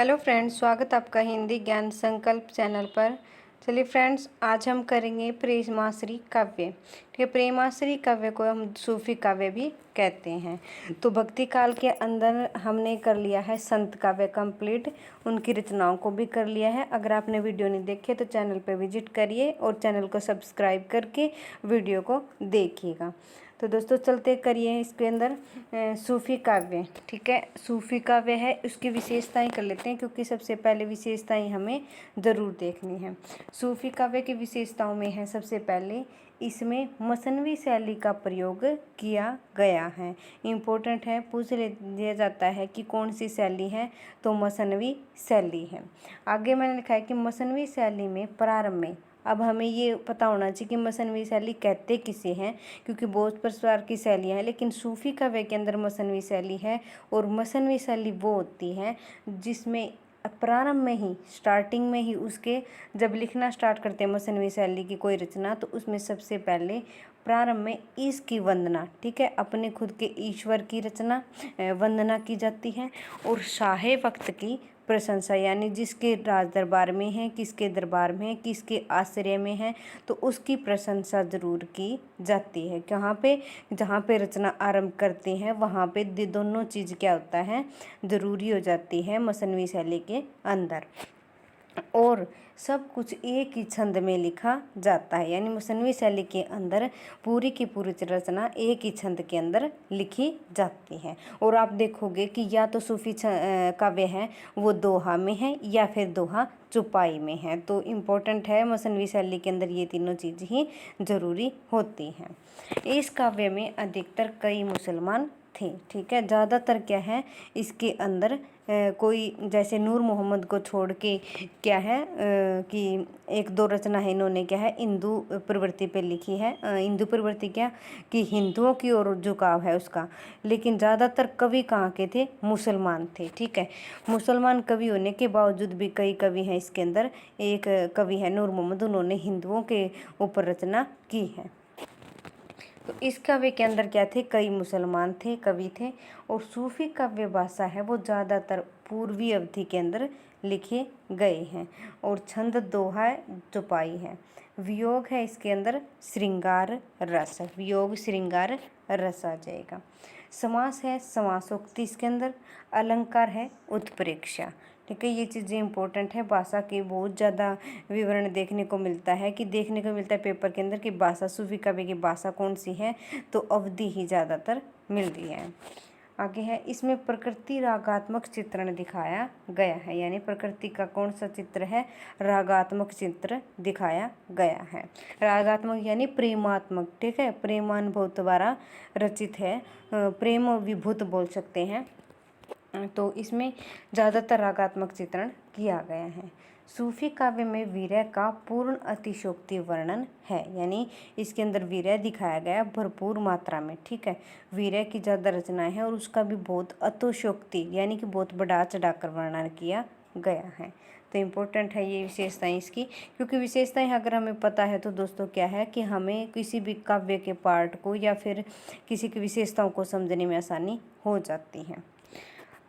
Hello friends, स्वागत आपका हिंदी ज्ञान संकल्प चैनल पर। चलिए फ्रेंड्स, आज हम करेंगे प्रेमाश्री काव्य। ठीक है, प्रेमाश्री काव्य को हम सूफी काव्य भी कहते हैं। तो भक्ति काल के अंदर हमने कर लिया है संत काव्य कंप्लीट, उनकी रचनाओं को भी कर लिया है। अगर आपने वीडियो नहीं देखे तो चैनल पर विजिट करिए और चैनल को सब्सक्राइब करके वीडियो को देखिएगा। तो दोस्तों चलते करिए इसके अंदर सूफी काव्य। ठीक है, सूफी काव्य है, उसकी विशेषताएं कर लेते हैं क्योंकि सबसे पहले विशेषताएं हमें ज़रूर देखनी है। सूफी काव्य की विशेषताओं में है सबसे पहले इसमें मसनवी शैली का प्रयोग किया गया है। इम्पोर्टेंट है, पूछ लिया जाता है कि कौन सी शैली है, तो मसनवी शैली है। आगे मैंने लिखा है कि मसनवी शैली में प्रारंभ में, अब हमें ये पता होना चाहिए कि मसनवी शैली कहते किसे हैं, क्योंकि बहुत प्रकार की शैलियाँ हैं, लेकिन सूफी काव्य के अंदर मसनवी शैली है। और मसनवी शैली वो होती है जिसमें प्रारंभ में ही, स्टार्टिंग में ही, उसके जब लिखना स्टार्ट करते हैं मसनवी शैली की कोई रचना, तो उसमें सबसे पहले प्रारंभ में ईश की वंदना, ठीक है, अपने खुद के ईश्वर की रचना वंदना की जाती है। और शाहे वक्त की प्रशंसा, यानी जिसके राज दरबार में है, किसके दरबार में है, किसके आश्रय में है, तो उसकी प्रशंसा जरूर की जाती है। कहाँ पे, जहाँ पे रचना आरंभ करते हैं वहाँ पे दोनों चीज़ क्या होता है, जरूरी हो जाती है मसनवी शैली के अंदर। और सब कुछ एक ही छंद में लिखा जाता है, यानी मसनवी शैली के अंदर पूरी की पूरी रचना एक ही छंद के अंदर लिखी जाती है। और आप देखोगे कि या तो सूफी काव्य है वो दोहा में है या फिर दोहा चौपाई में है। तो इम्पोर्टेंट है, मसनवी शैली के अंदर ये तीनों चीज़ ही जरूरी होती हैं। इस काव्य में अधिकतर कई मुसलमान थे। ठीक है, ज़्यादातर क्या है इसके अंदर कोई, जैसे नूर मोहम्मद को छोड़ के क्या है कि एक दो रचना है इन्होंने क्या है हिंदू प्रवृत्ति पे लिखी है। हिंदू प्रवृत्ति क्या कि हिंदुओं की ओर झुकाव है उसका, लेकिन ज़्यादातर कवि कहाँ के थे, मुसलमान थे। ठीक है, मुसलमान कवि होने के बावजूद भी कई कवि हैं इसके अंदर। एक कवि है नूर मोहम्मद, उन्होंने हिंदुओं के ऊपर रचना की है। तो इस काव्य के अंदर क्या थे, कई मुसलमान थे, कवि थे। और सूफी काव्य भाषा है वो ज़्यादातर पूर्वी अवधि के अंदर लिखे गए हैं। और छंद दोहा चौपाई है। वियोग है इसके अंदर श्रृंगार रस, वियोग श्रृंगार रस आ जाएगा। समास है समासोक्ति इसके अंदर। अलंकार है उत्प्रेक्षा। ठीक है, ये चीज़ें इंपॉर्टेंट है। भाषा के बहुत ज़्यादा विवरण देखने को मिलता है, कि देखने को मिलता है पेपर के अंदर कि भाषा, सूफी काव्य की भाषा कौन सी है, तो अवधि ही ज़्यादातर मिल रही है। आगे है, इसमें प्रकृति रागात्मक चित्रण दिखाया गया है, यानी प्रकृति का कौन सा चित्र है, रागात्मक चित्र दिखाया गया है। रागात्मक यानी प्रेमात्मक। ठीक है, प्रेमानुभव द्वारा रचित है, प्रेम विभूत बोल सकते हैं। तो इसमें ज़्यादातर रागात्मक चित्रण किया गया है। सूफी काव्य में वीर्य का पूर्ण अतिशोक्ति वर्णन है, यानी इसके अंदर वीर्य दिखाया गया भरपूर मात्रा में। ठीक है, वीर्य की ज़्यादा रचनाएं हैं और उसका भी बहुत अतिशोक्ति यानी कि बहुत बढ़ा चढ़ाकर वर्णन किया गया है। तो इम्पोर्टेंट है ये विशेषताएं इसकी, क्योंकि विशेषताएं अगर हमें पता है तो दोस्तों क्या है कि हमें किसी भी काव्य के पार्ट को या फिर किसी की विशेषताओं को समझने में आसानी हो जाती है।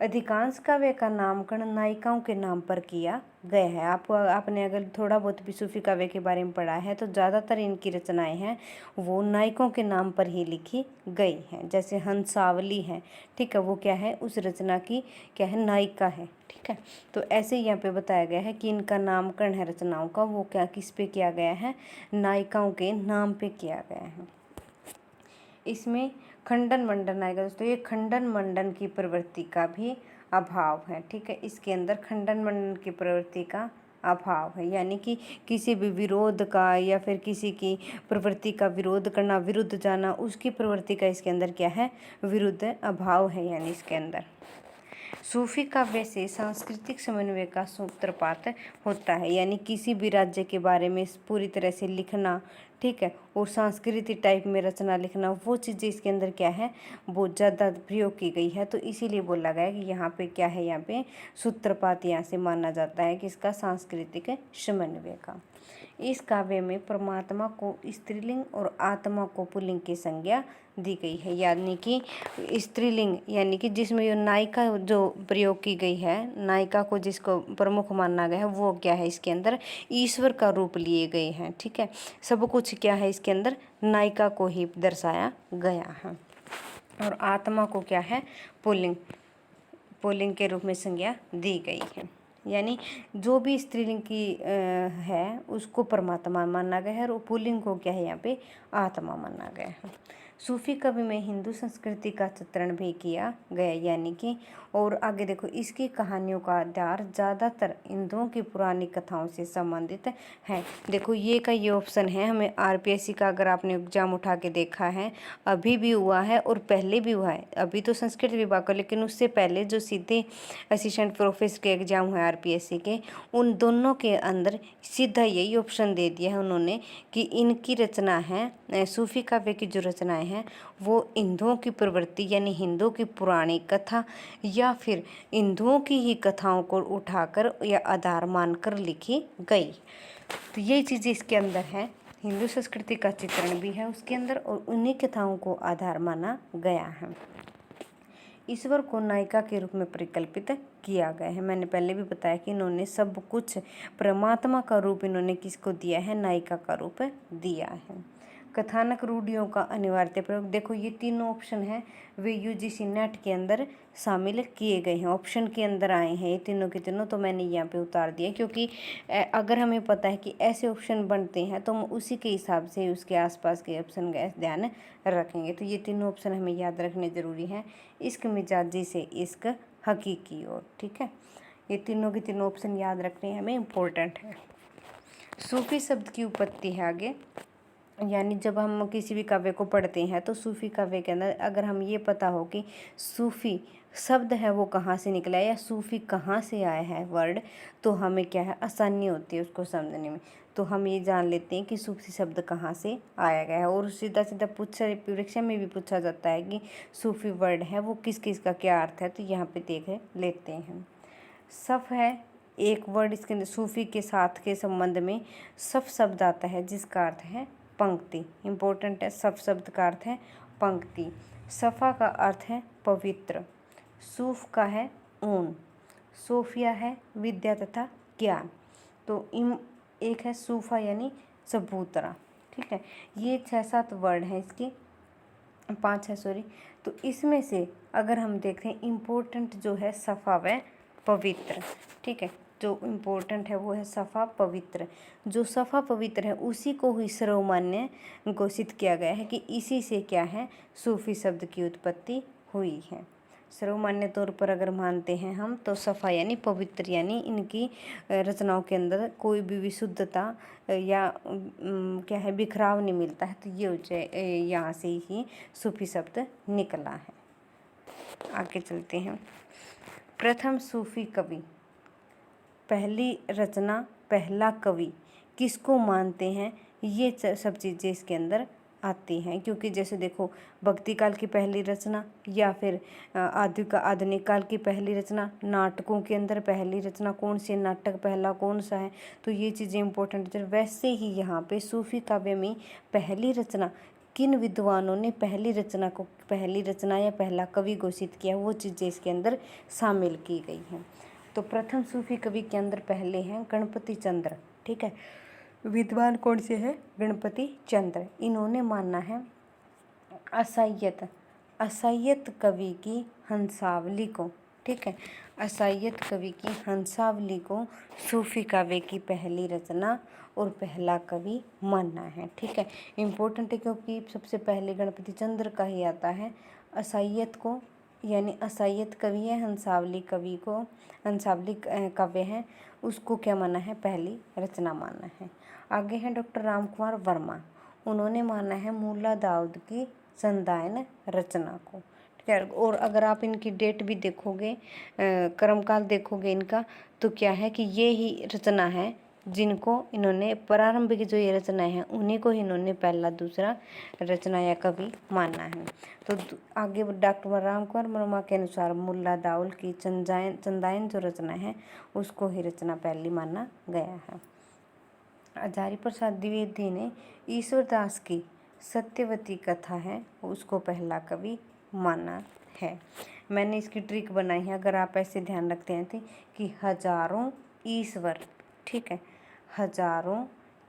अधिकांश काव्य का नामकरण नायिकाओं के नाम पर किया गया है। आपने अगर थोड़ा बहुत भी सूफी काव्य के बारे में पढ़ा है तो ज़्यादातर इनकी रचनाएं हैं वो नायकों के नाम पर ही लिखी गई हैं। जैसे हंसावली है, ठीक है, वो क्या है, उस रचना की क्या है, नायिका है। ठीक है, तो ऐसे ही यहाँ पे बताया गया है कि इनका नामकरण है रचनाओं का, वो क्या किस पे किया गया है, नायिकाओं के नाम पे किया गया है। इसमें खंडन मंडन आएगा दोस्तों, ये खंडन मंडन की प्रवृत्ति का भी अभाव है। ठीक है, इसके अंदर खंडन मंडन की प्रवृत्ति का अभाव है, यानी कि किसी भी विरोध का या फिर किसी की प्रवृत्ति का विरोध करना, विरुद्ध जाना, उसकी प्रवृत्ति का इसके अंदर क्या है, विरुद्ध अभाव है, यानी इसके अंदर। सूफी काव्य से सांस्कृतिक समन्वय का सूत्रपात होता है, यानी किसी भी राज्य के बारे में पूरी तरह से लिखना, ठीक है। और सांस्कृतिक टाइप में रचना लिखना, वो चीज़ें इसके अंदर क्या है, बहुत ज़्यादा प्रयोग की गई है। तो इसीलिए बोला गया है कि यहाँ पे क्या है, यहाँ पे सूत्रपात यहाँ से माना जाता है कि इसका सांस्कृतिक समन्वय का। इस काव्य में परमात्मा को स्त्रीलिंग और आत्मा को पुल्लिंग की संज्ञा दी गई है, यानी कि स्त्रीलिंग यानी कि जिसमें ये नायिका जो प्रयोग की गई है, नायिका को जिसको प्रमुख माना गया है, वो क्या है, इसके अंदर ईश्वर का रूप लिए गए हैं। ठीक है, सब कुछ क्या है, इसके अंदर नायिका को ही दर्शाया गया है। और आत्मा को क्या है, पुल्लिंग के रूप में संज्ञा दी गई है, यानी जो भी स्त्रीलिंग की है उसको परमात्मा माना गया है, और पुल्लिंग को क्या है, यहाँ पे आत्मा माना गया है। सूफी कवि में हिंदू संस्कृति का चित्रण भी किया गया, यानी कि और आगे देखो, इसकी कहानियों का आधार ज़्यादातर हिंदुओं की पुरानी कथाओं से संबंधित है। देखो ये ऑप्शन है हमें आरपीएससी का, अगर आपने एग्जाम उठा के देखा है, अभी भी हुआ है और पहले भी हुआ है। अभी तो संस्कृत विभाग का, लेकिन उससे पहले जो सीधे असिस्टेंट प्रोफेसर के एग्जाम हुए आरपीएससी के, उन दोनों के अंदर सीधा यही ऑप्शन दे दिया है उन्होंने कि इनकी रचना है, सूफी काव्य की जो रचनाएं हैं वो हिंदुओं की प्रवृत्ति यानी हिंदुओं की पुरानी कथा या फिर हिंदुओं की ही कथाओं को उठाकर या आधार मानकर लिखी गई। तो ये चीज़ें इसके अंदर है, हिंदू संस्कृति का चित्रण भी है उसके अंदर, और उन्हीं कथाओं को आधार माना गया है। ईश्वर को नायिका के रूप में परिकल्पित किया गया है। मैंने पहले भी बताया कि इन्होंने सब कुछ, परमात्मा का रूप इन्होंने किसको दिया है, नायिका का रूप दिया है। कथानक रूढ़ियों का अनिवार्य प्रयोग, देखो ये तीनों ऑप्शन है वे यूजीसी नेट के अंदर शामिल किए गए हैं, ऑप्शन के अंदर आए हैं ये तीनों के तीनों, तो मैंने यहाँ पे उतार दिया क्योंकि अगर हमें पता है कि ऐसे ऑप्शन बनते हैं तो हम उसी के हिसाब से उसके आसपास के ऑप्शन का ध्यान रखेंगे। तो ये तीनों ऑप्शन हमें याद रखने ज़रूरी हैं। इश्क मिजाजी से इश्क हकीकी और, ठीक है, ये तीनों के तीनों ऑप्शन याद रखने हमें इम्पोर्टेंट है। सूफी शब्द की उत्पत्ति है आगे, यानी जब हम किसी भी काव्य को पढ़ते हैं तो सूफी काव्य के अंदर अगर हम ये पता हो कि सूफी शब्द है वो कहाँ से निकला है या सूफी कहाँ से आया है वर्ड, तो हमें क्या है, आसानी होती है उसको समझने में। तो हम ये जान लेते हैं कि सूफी शब्द कहाँ से आया गया है। और सीधा सीधा परीक्षा में भी पूछा जाता है कि सूफी वर्ड है वो किस किस का क्या अर्थ है, तो यहाँ पे देख लेते हैं। सफ है एक वर्ड, इसके अंदर सूफी के साथ के संबंध में सफ शब्द आता है जिसका अर्थ है पंक्ति, इम्पोर्टेंट है। सफ शब्द का अर्थ है पंक्ति। सफ़ा का अर्थ है पवित्र। सूफ का है ऊन। सोफिया है विद्या तथा ज्ञान। तो एक है सूफा यानी चबूतरा, ठीक है। ये 6-7 वर्ड हैं इसके, 5 है सॉरी। तो इसमें से अगर हम देखें इम्पोर्टेंट जो है सफ़ा व पवित्र, ठीक है, जो इम्पोर्टेंट है वो है सफ़ा पवित्र। जो सफ़ा पवित्र है उसी को ही सर्वमान्य घोषित किया गया है कि इसी से क्या है, सूफी शब्द की उत्पत्ति हुई है। सर्वमान्य तौर पर अगर मानते हैं हम तो सफ़ा यानी पवित्र, यानी इनकी रचनाओं के अंदर कोई भी विशुद्धता या क्या है बिखराव नहीं मिलता है, तो ये यहाँ से ही सूफी शब्द निकला है। आगे चलते हैं। प्रथम सूफी कवि, पहली रचना, पहला कवि किसको मानते हैं, ये सब चीज़ें इसके अंदर आती हैं। क्योंकि जैसे देखो भक्ति काल की पहली रचना या फिर आधुनिक काल की पहली रचना, नाटकों के अंदर पहली रचना कौन सी, नाटक पहला कौन सा है, तो ये चीज़ें इंपॉर्टेंट है। वैसे ही यहाँ पे सूफी काव्य में पहली रचना किन विद्वानों ने पहली रचना को पहली रचना या पहला कवि घोषित किया, वो चीज़ें इसके अंदर शामिल की गई हैं। तो प्रथम सूफी कवि के अंदर पहले हैं गणपति चंद्र, ठीक है। विद्वान कौन से हैं, गणपति चंद्र। इन्होंने माना है असायत कवि की हंसावली को, ठीक है, असायत कवि की हंसावली को सूफी काव्य की पहली रचना और पहला कवि मानना है, ठीक है। इम्पोर्टेंट है क्योंकि सबसे पहले गणपति चंद्र का ही आता है। असायत को यानी असायत कवि है, हंसावली कवि को हंसावली काव्य है उसको क्या माना है, पहली रचना माना है। आगे है डॉक्टर रामकुमार वर्मा, उन्होंने माना है मुल्ला दाऊद की संदायन रचना को, ठीक है। और अगर आप इनकी डेट भी देखोगे, क्रमकाल देखोगे इनका, तो क्या है कि ये ही रचना है जिनको इन्होंने प्रारंभिक जो ये रचनाएं हैं उन्हीं को इन्होंने पहला दूसरा रचना या कवि माना है। तो आगे डॉक्टर रामकुमार वर्मा के अनुसार मुल्ला दाऊल की चंदायन जो रचना है उसको ही रचना पहली माना गया है। हजारी प्रसाद द्विवेदी ने ईश्वरदास की सत्यवती कथा है उसको पहला कवि माना है। मैंने इसकी ट्रिक बनाई है, अगर आप ऐसे ध्यान रखते हैं कि हजारों ईश्वर, ठीक है, हजारों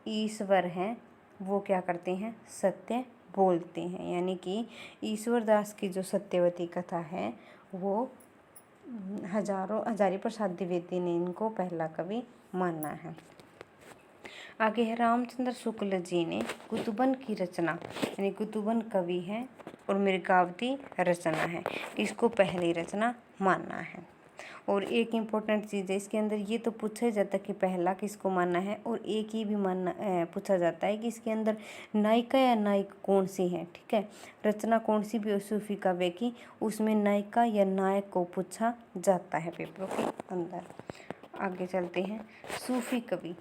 ईश्वर हैं वो क्या करते हैं, सत्य बोलते हैं। यानी कि ईश्वरदास की जो सत्यवती कथा है वो हजारी प्रसाद द्विवेदी ने इनको पहला कवि माना है। आगे है रामचंद्र शुक्ल जी ने कुतुबन की रचना, यानी कुतुबन कवि है और मृगावती रचना है, इसको पहली रचना मानना है। और एक इम्पोर्टेंट चीज़ है इसके अंदर, ये तो पूछा जाता है कि पहला किसको मानना है, और एक ही भी मानना पूछा जाता है कि इसके अंदर नायिका या नायक कौन सी है। ठीक है, रचना कौन सी भी हो सूफी काव्य की, उसमें नायिका या नायक को पूछा जाता है पेपरों के अंदर। आगे चलते हैं सूफी कवि।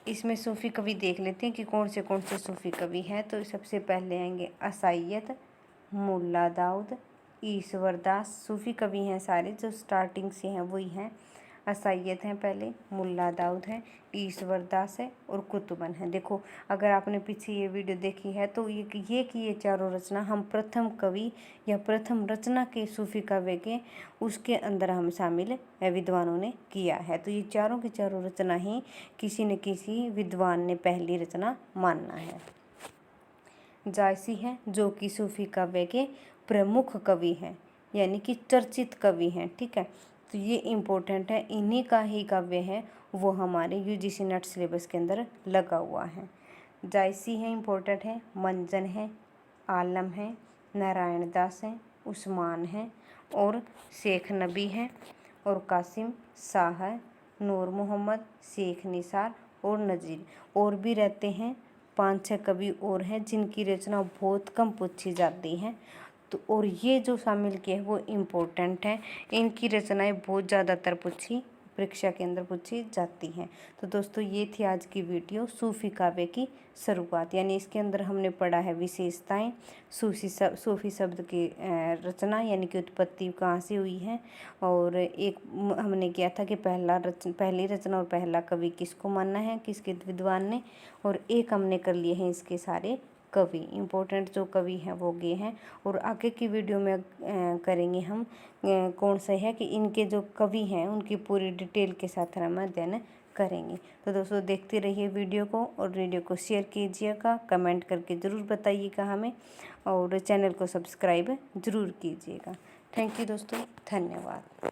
इसमें सूफी कवि देख लेते हैं कि कौन से सूफी कवि हैं। तो सबसे पहले आएंगे असाइयत, मुल्ला दाऊद, ईश्वरदास। सूफी कवि हैं सारे, जो स्टार्टिंग से हैं वही हैं। असाइयत हैं पहले, मुल्ला दाऊद है, ईश्वरदास है और कुतुबन है। देखो अगर आपने पीछे ये वीडियो देखी है तो ये चारों रचना हम प्रथम कवि या प्रथम रचना के सूफी काव्य के उसके अंदर हम शामिल विद्वानों ने किया है। तो ये चारों की चारों रचना ही किसी न किसी विद्वान ने पहली रचना मानना है। जायसी है जो कि सूफी काव्य के प्रमुख कवि हैं, यानी कि चर्चित कवि हैं। ठीक है, तो ये इम्पोर्टेंट है, इन्हीं का ही काव्य है वो हमारे यूजीसी नेट सिलेबस के अंदर लगा हुआ है। जायसी है, इम्पोर्टेंट है, मंजन है, आलम है, नारायण दास है, उस्मान है और शेख नबी है और कासिम शाह है, नूर मोहम्मद, शेख निसार और नज़ीर। और भी रहते हैं 5-6 कवि और हैं जिनकी रचना बहुत कम पूछी जाती है। तो और ये जो शामिल किए हैं वो इम्पोर्टेंट है, इनकी रचनाएं बहुत ज़्यादातर परीक्षा के अंदर पूछी जाती हैं। तो दोस्तों ये थी आज की वीडियो सूफी काव्य की शुरुआत, यानी इसके अंदर हमने पढ़ा है विशेषताएं, सूफी शब्द की रचना यानी कि उत्पत्ति कहाँ से हुई है, और एक हमने किया था कि पहली रचना और पहला कवि किसको मानना है, किसके विद्वान ने, और एक हमने कर लिए हैं इसके सारे कवि, इम्पोर्टेंट जो कवि हैं वो ये हैं। और आगे की वीडियो में करेंगे हम कौन सा है कि इनके जो कवि हैं उनकी पूरी डिटेल के साथ हम अध्ययन करेंगे। तो दोस्तों देखते रहिए वीडियो को और वीडियो को शेयर कीजिएगा, कमेंट करके ज़रूर बताइएगा हमें, और चैनल को सब्सक्राइब ज़रूर कीजिएगा। थैंक यू दोस्तों, धन्यवाद।